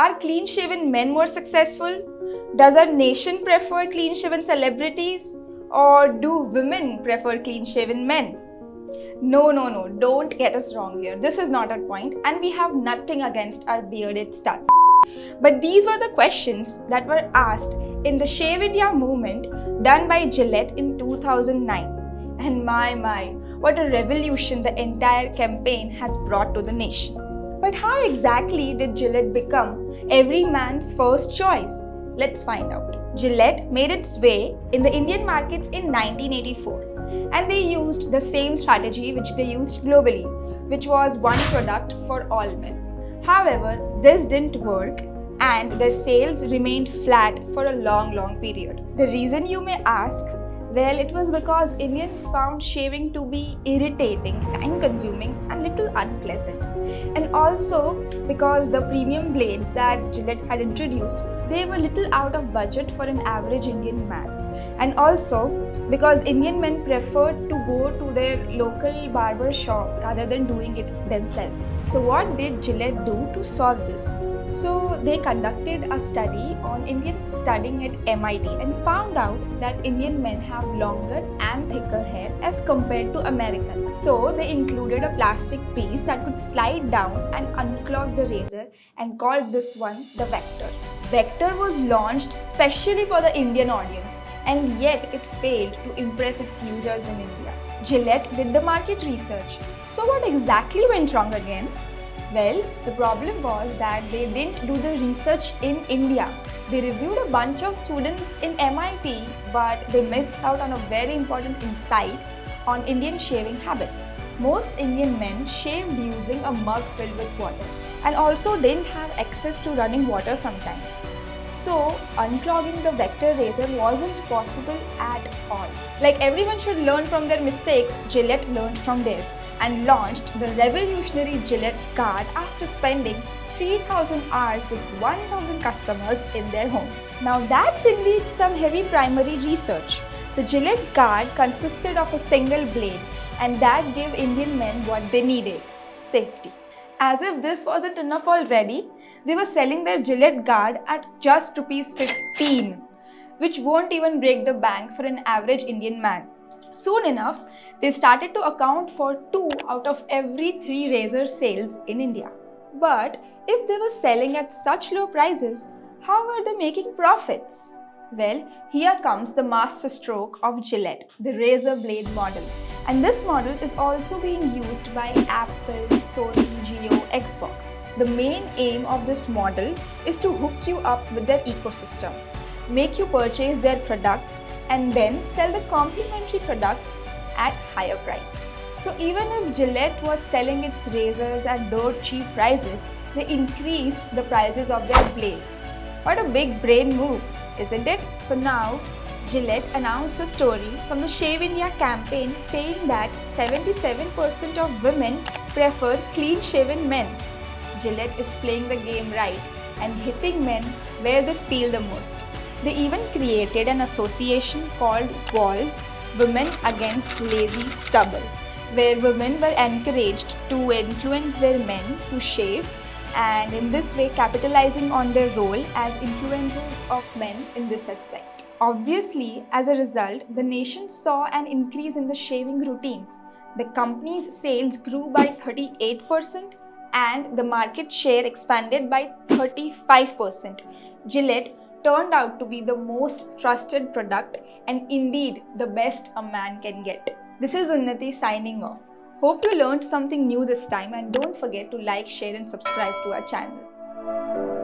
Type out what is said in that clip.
Are clean-shaven men more successful? Does our nation prefer clean-shaven celebrities? Or do women prefer clean-shaven men? No, don't get us wrong here. This is not our point, and we have nothing against our bearded studs. But these were the questions that were asked in the Shave India movement done by Gillette in 2009. And my, what a revolution the entire campaign has brought to the nation. But how exactly did Gillette become every man's first choice? Let's find out. Gillette made its way in the Indian markets in 1984, and they used the same strategy which they used globally, which was one product for all men. However, this didn't work and their sales remained flat for a long period. The reason, you may ask? Well, it was because Indians found shaving to be irritating, time-consuming and little unpleasant. And also because the premium blades that Gillette had introduced, they were little out of budget for an average Indian man. And also because Indian men preferred to go to their local barber shop rather than doing it themselves. So what did Gillette do to solve this? So they conducted a study on Indians studying at MIT and found out that Indian men have longer and thicker hair as compared to Americans. So they included a plastic piece that could slide down and unclog the razor and called this one the Vector. Vector was launched specially for the Indian audience, and yet it failed to impress its users in India. Gillette did the market research. So what exactly went wrong again? Well, the problem was that they didn't do the research in India. They reviewed a bunch of students in MIT, but they missed out on a very important insight on Indian shaving habits. Most Indian men shaved using a mug filled with water and also didn't have access to running water sometimes. So, unclogging the Vector razor wasn't possible at all. Like everyone should learn from their mistakes, Gillette learned from theirs and launched the revolutionary Gillette Guard after spending 3,000 hours with 1,000 customers in their homes. Now that's indeed some heavy primary research. The Gillette Guard consisted of a single blade, and that gave Indian men what they needed: safety. As if this wasn't enough already, they were selling their Gillette Guard at just ₹15, which won't even break the bank for an average Indian man. Soon enough, they started to account for 2 out of every 3 razor sales in India. But if they were selling at such low prices, how were they making profits? Well, here comes the masterstroke of Gillette, the razor blade model. And this model is also being used by Apple, Sony, Jio, Xbox. The main aim of this model is to hook you up with their ecosystem, make you purchase their products, and then sell the complementary products at higher price. So even if Gillette was selling its razors at dirt cheap prices, they increased the prices of their blades. What a big brain move, isn't it? So now, Gillette announced a story from the Shave India campaign saying that 77% of women prefer clean-shaven men. Gillette is playing the game right and hitting men where they feel the most. They even created an association called WALS, Women Against Lazy Stubble, where women were encouraged to influence their men to shave, and in this way capitalizing on their role as influencers of men in this aspect. Obviously, as a result, the nation saw an increase in the shaving routines. The company's sales grew by 38% and the market share expanded by 35%. Gillette turned out to be the most trusted product and indeed the best a man can get. This is Unnati signing off. Hope you learned something new this time, and don't forget to like, share and subscribe to our channel.